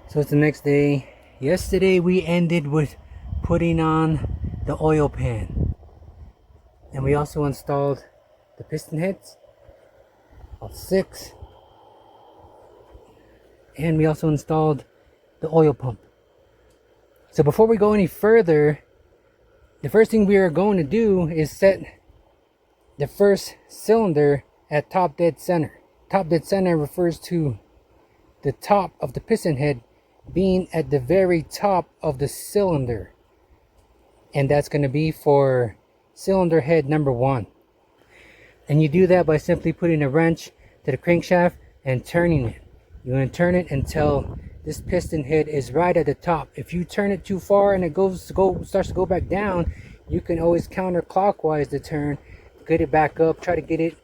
So it's the next day. Yesterday we ended with putting on the oil pan, and we also installed the piston heads, all 6, and we also installed the oil pump. So before we go any further, the first thing we are going to do is set the first cylinder at top dead center. Top dead center refers to the top of the piston head being at the very top of the cylinder, and that's going to be for cylinder head number 1. And you do that by simply putting a wrench to the crankshaft and turning it. You want to turn it until this piston head is right at the top. If you turn it too far and it starts to go back down, you can always counterclockwise the turn, get it back up, try to get it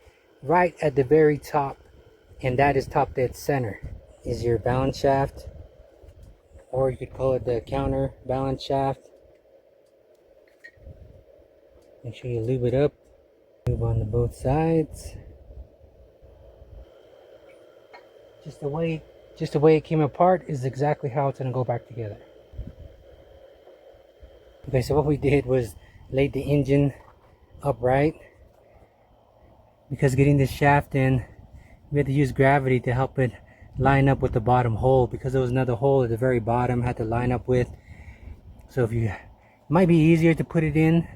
right at the very top, and that is top dead center. Is your balance shaft, or you could call it the counter balance shaft. Make sure you lube it up. Lube on both sides. Just the way it came apart is exactly how it's going to go back together. Okay, so what we did was laid the engine upright, because getting this shaft in, we had to use gravity to help it line up with the bottom hole, because there was another hole at the very bottom had to line up with. So it might be easier to put it in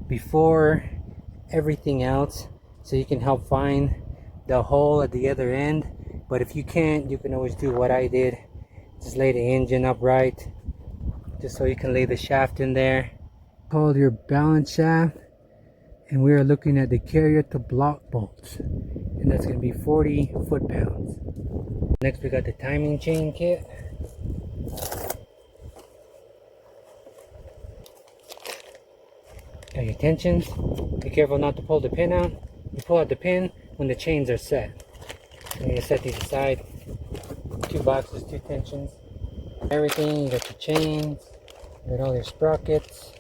before everything else, so you can help find the hole at the other end. But if you can't, you can always do what I did, just lay the engine upright, just so you can lay the shaft in there. Called your balance shaft, and we are looking at the carrier to block bolts, and that's going to be 40 foot-pounds. Next we got the timing chain kit. Got your tensions. Be careful not to pull the pin out. You pull out the pin when the chains are set. I'm going to set these aside. 2 boxes, 2 tensions. Everything, you got your chains, you got all your sprockets.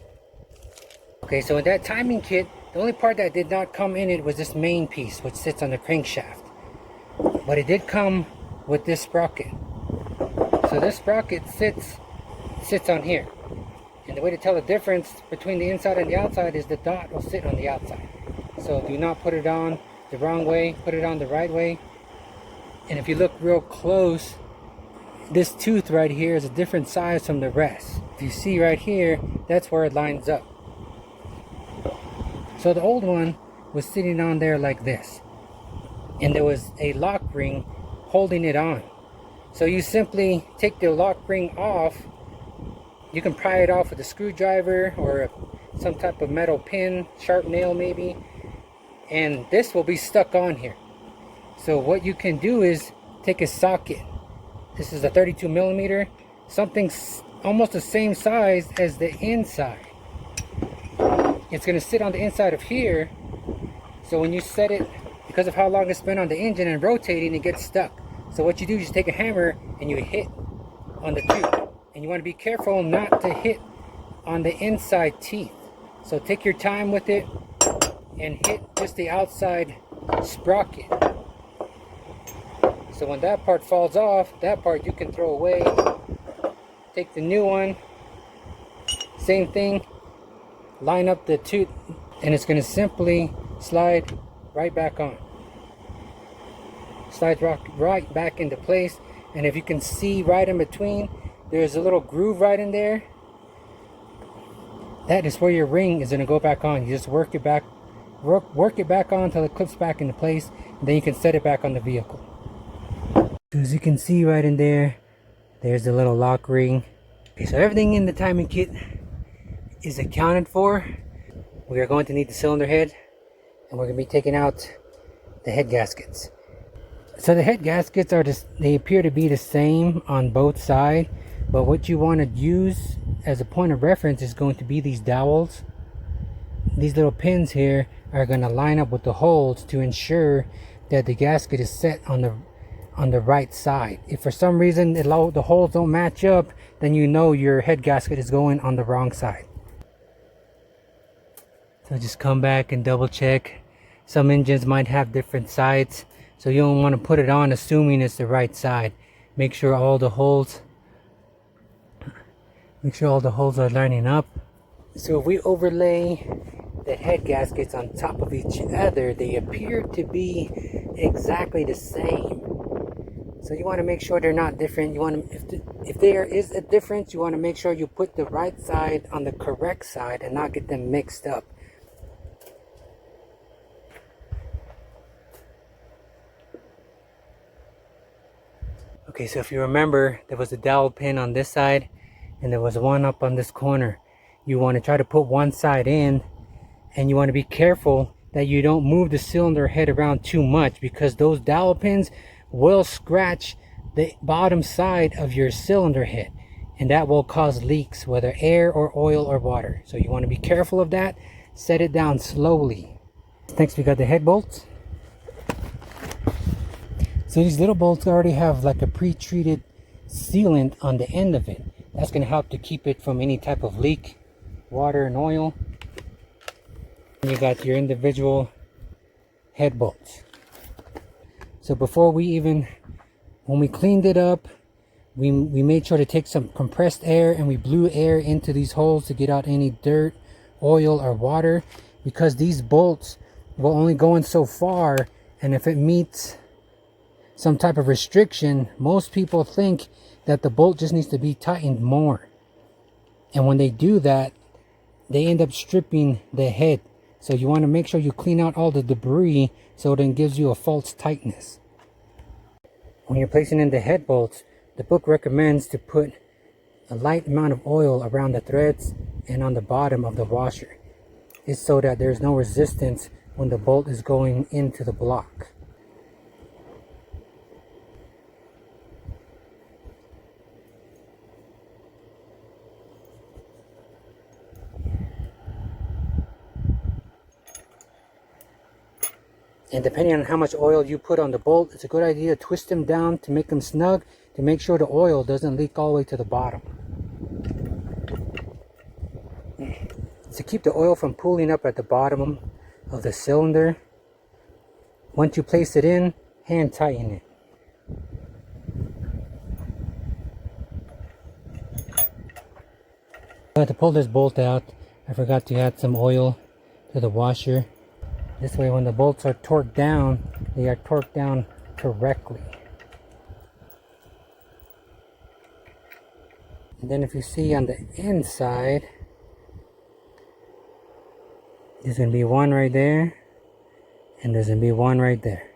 Okay, so in that timing kit, the only part that did not come in it was this main piece, which sits on the crankshaft. But it did come with this sprocket. So this sprocket sits on here. And the way to tell the difference between the inside and the outside is the dot will sit on the outside. So do not put it on the wrong way, put it on the right way. And if you look real close, this tooth right here is a different size from the rest. If you see right here, that's where it lines up. So the old one was sitting on there like this, and there was a lock ring holding it on. So you simply take the lock ring off. You can pry it off with a screwdriver or some type of metal pin, sharp nail maybe, and this will be stuck on here. So what you can do is take a socket. This is a 32 millimeter, something almost the same size as the inside. It's going to sit on the inside of here, so when you set it, because of how long it's been on the engine and rotating, it gets stuck. So what you do is just take a hammer and you hit on the tooth, and you want to be careful not to hit on the inside teeth. So take your time with it and hit just the outside sprocket. So when that part falls off, that part you can throw away. Take the new one, same thing, line up the tooth, and it's going to simply slide right back on. Slides right back into place. And if you can see right in between, there's a little groove right in there. That is where your ring is going to go back on. You just work it back on until it clips back into place, and then you can set it back on the vehicle. So as you can see right in there, there's the little lock ring. Okay, so everything in the timing kit is accounted for. We are going to need the cylinder head, and we're going to be taking out the head gaskets. So the head gaskets they appear to be the same on both sides, but what you want to use as a point of reference is going to be these dowels. These little pins here are going to line up with the holes to ensure that the gasket is set on the right side. If for some reason the holes don't match up, then you know your head gasket is going on the wrong side. So just come back and double check. Some engines might have different sides, so you don't want to put it on assuming it's the right side. Make sure all the holes Make sure all the holes are lining up. So if we overlay the head gaskets on top of each other, they appear to be exactly the same. So you want to make sure they're not different. You want to, if there is a difference, you want to make sure you put the right side on the correct side and not get them mixed up. Okay, so if you remember, there was a dowel pin on this side and there was one up on this corner. You want to try to put one side in, and you want to be careful that you don't move the cylinder head around too much, because those dowel pins will scratch the bottom side of your cylinder head, and that will cause leaks, whether air or oil or water. So you want to be careful of that. Set it down slowly. Next, we got the head bolts. So these little bolts already have like a pre-treated sealant on the end of it. That's going to help to keep it from any type of leak, water and oil. And you got your individual head bolts. So before when we cleaned it up, we made sure to take some compressed air and we blew air into these holes to get out any dirt, oil or water, because these bolts will only go in so far, and if it meets some type of restriction, most people think that the bolt just needs to be tightened more, and when they do that, they end up stripping the head. So you want to make sure you clean out all the debris, so it then gives you a false tightness. When you're placing in the head bolts, the book recommends to put a light amount of oil around the threads and on the bottom of the washer. It's so that there's no resistance when the bolt is going into the block. And depending on how much oil you put on the bolt, it's a good idea to twist them down to make them snug, to make sure the oil doesn't leak all the way to the bottom. To keep the oil from pooling up at the bottom of the cylinder, once you place it in, hand tighten it. I had to pull this bolt out. I forgot to add some oil to the washer. This way, when the bolts are torqued down, they are torqued down correctly. And then if you see on the inside, there's going to be one right there, and there's going to be one right there.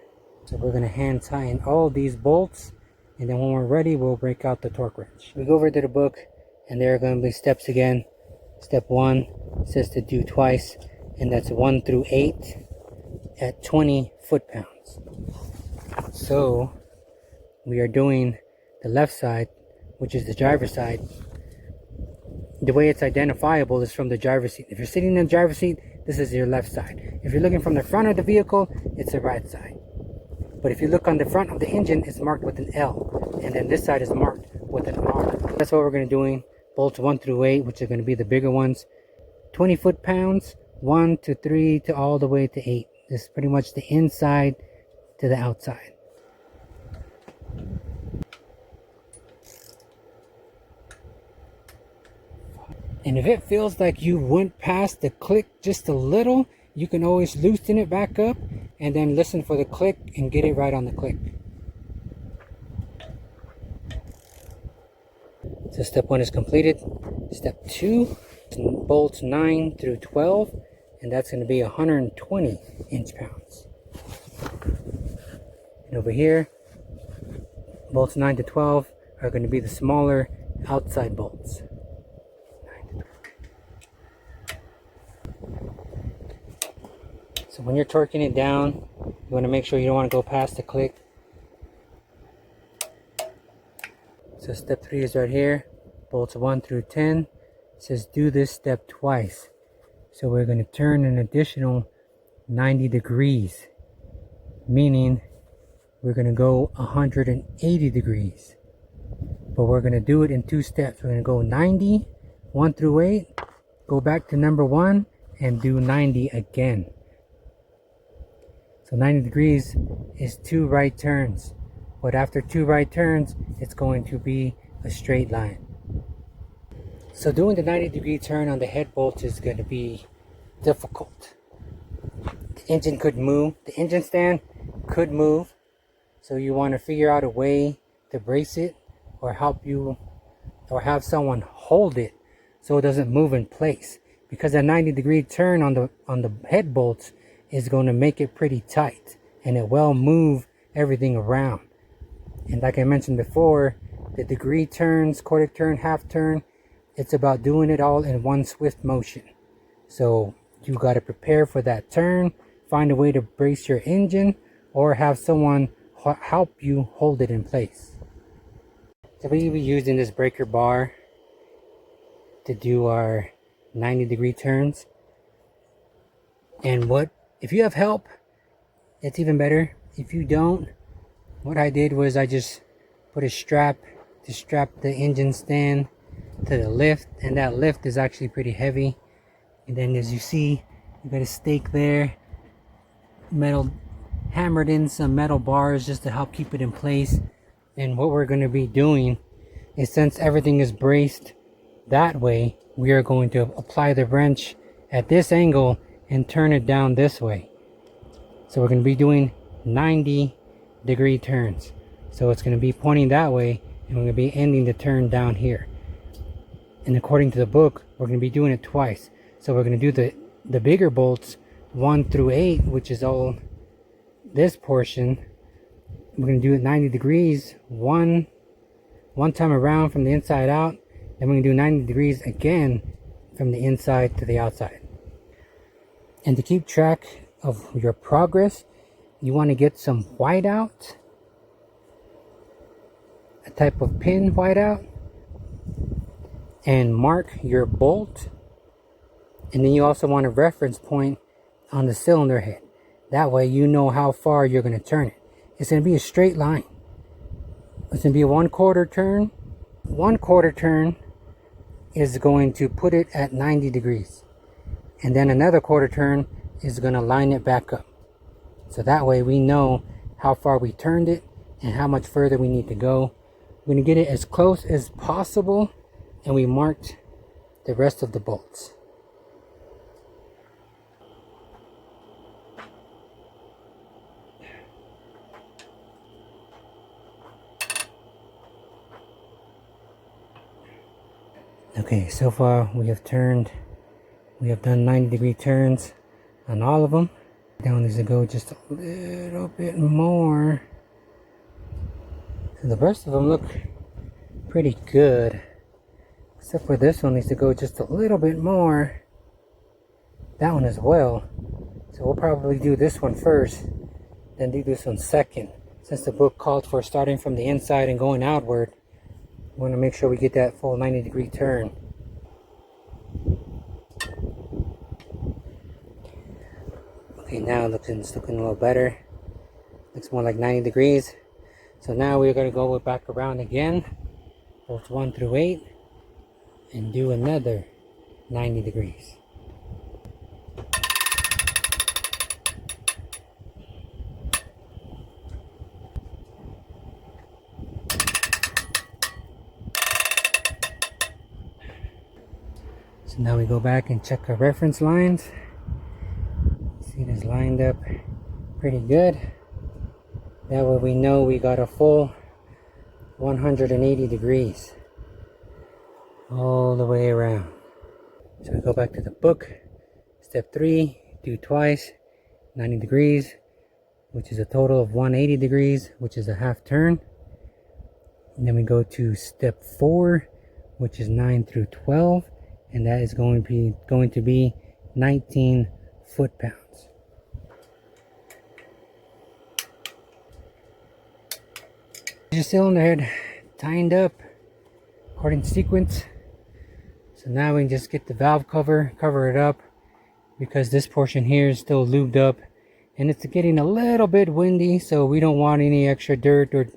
So we're going to hand tighten all these bolts, and then when we're ready, we'll break out the torque wrench. We go over to the book, and there are going to be steps again. Step 1 says to do twice, and that's 1 through 8 at 20 foot-pounds. So we are doing the left side, which is the driver's side. The way it's identifiable is from the driver's seat. If you're sitting in the driver's seat, this is your left side. If you're looking from the front of the vehicle, it's the right side. But if you look on the front of the engine, it's marked with an L, and then this side is marked with an R. That's what we're going to be doing. Bolts 1 through 8, which are going to be the bigger ones. 20 foot-pounds, 1 to 3 to all the way to 8. This is pretty much the inside to the outside. And if it feels like you went past the click just a little, you can always loosen it back up and then listen for the click and get it right on the click. So step 1 is completed. Step 2, bolts 9 through 12, and that's going to be 120 inch-pounds. And over here, bolts 9 to 12 are going to be the smaller outside bolts. So when you're torquing it down, you want to make sure you don't want to go past the click. So step 3 is right here, bolts 1 through 10. It says do this step twice. So we're going to turn an additional 90 degrees, meaning we're going to go 180 degrees. But we're going to do it in 2 steps. We're going to go 90, 1 through 8, go back to number 1, and do 90 again. So 90 degrees is 2 right turns. But after 2 right turns, it's going to be a straight line. So doing the 90-degree turn on the head bolts is going to be difficult. The engine could move, the engine stand could move, so you want to figure out a way to brace it or help you or have someone hold it so it doesn't move in place, because a 90-degree turn on the head bolts is going to make it pretty tight and it will move everything around. And like I mentioned before, the degree turns, quarter turn, half turn, it's about doing it all in one swift motion. So you got to prepare for that turn, find a way to brace your engine, or have someone help you hold it in place. So we will be using this breaker bar to do our 90-degree turns. And what if you have help, it's even better. If you don't, what I did was I just put a strap to strap the engine stand to the lift, and that lift is actually pretty heavy. And then as you see, you got a stake there, metal, hammered in some metal bars just to help keep it in place. And what we're going to be doing is, since everything is braced that way, we are going to apply the wrench at this angle and turn it down this way. So we're going to be doing 90-degree turns. So it's going to be pointing that way, and we're going to be ending the turn down here. And according to the book, we're going to be doing it twice. So we're going to do the bigger bolts 1 through 8, which is all this portion. We're going to do it 90 degrees one time around from the inside out. Then we're going to do 90 degrees again from the inside to the outside. And to keep track of your progress, you want to get some whiteout, a type of pin whiteout, and mark your bolt. And then you also want a reference point on the cylinder head. That way you know how far you're going to turn it. It's going to be a straight line. It's going to be a 1/4 turn. 1/4 turn is going to put it at 90 degrees. And then another 1/4 turn is going to line it back up. So that way we know how far we turned it and how much further we need to go. We're going to get it as close as possible, and we marked the rest of the bolts. Okay, so far we have done 90-degree turns on all of them. Now needs to go just a little bit more. So the rest of them look pretty good, except for this one needs to go just a little bit more. That one as well. So we'll probably do this one first, then do this one second. Since the book called for starting from the inside and going outward, we want to make sure we get that full 90-degree turn. Okay, now it's looking a little better. Looks more like 90 degrees. So now we're going to go back around again, bolts 1 through 8, and do another 90 degrees. So now we go back and check our reference lines. See, it is lined up pretty good. That way we know we got a full 180 degrees all the way around. So we go back to the book. Step 3, do twice, 90 degrees, which is a total of 180 degrees, which is a half turn. And then we go to step 4, which is 9 through 12, and that is going to be 19 foot-pounds. Your cylinder head tightened up according to sequence. So now we can just get the valve cover it up, because this portion here is still lubed up and it's getting a little bit windy, so we don't want any extra dirt or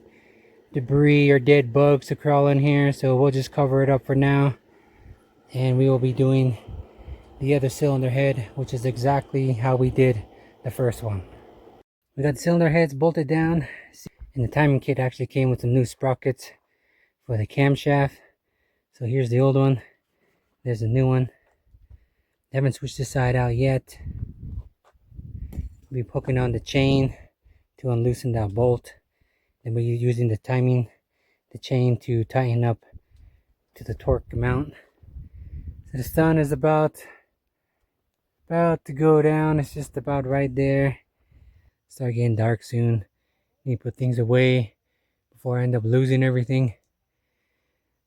debris or dead bugs to crawl in here. So we'll just cover it up for now, and we will be doing the other cylinder head, which is exactly how we did the first one. We got the cylinder heads bolted down, and the timing kit actually came with some new sprockets for the camshaft. So here's the old one, There's a new one. Haven't switched this side out yet. We'll be poking on the chain to unloosen that bolt. Then we're using the chain to tighten up to the torque amount. So the sun is about to go down. It's just about right there. Start getting dark soon. Need to put things away before I end up losing everything.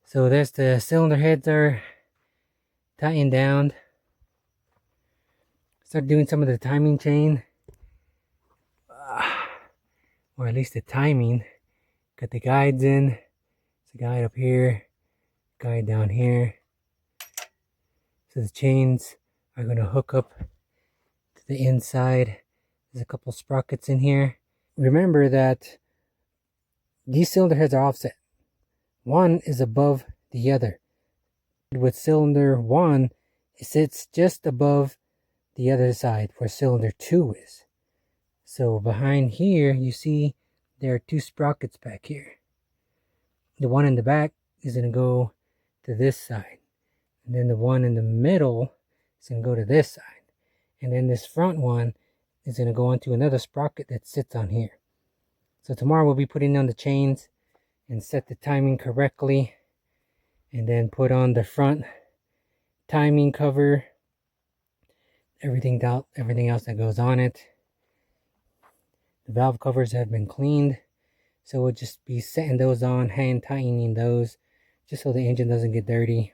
So that's the cylinder heads are tightened down. Start doing some of the timing chain. Or at least the timing. Got the guides in. There's a guide up here. Guide down here. So the chains are going to hook up to the inside. There's a couple sprockets in here. Remember that these cylinder heads are offset. One is above the other. With cylinder 1, it sits just above the other side where cylinder 2 is. So behind here, you see there are 2 sprockets back here. The one in the back is going to go to this side. And then the one in the middle is going to go to this side. And then this front one is going to go onto another sprocket that sits on here. So tomorrow we'll be putting on the chains and set the timing correctly. And then put on the front timing cover. Everything else that goes on it. The valve covers have been cleaned. So we'll just be setting those on, hand tightening those, just so the engine doesn't get dirty.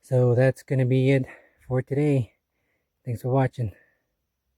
So that's going to be it for today. Thanks for watching.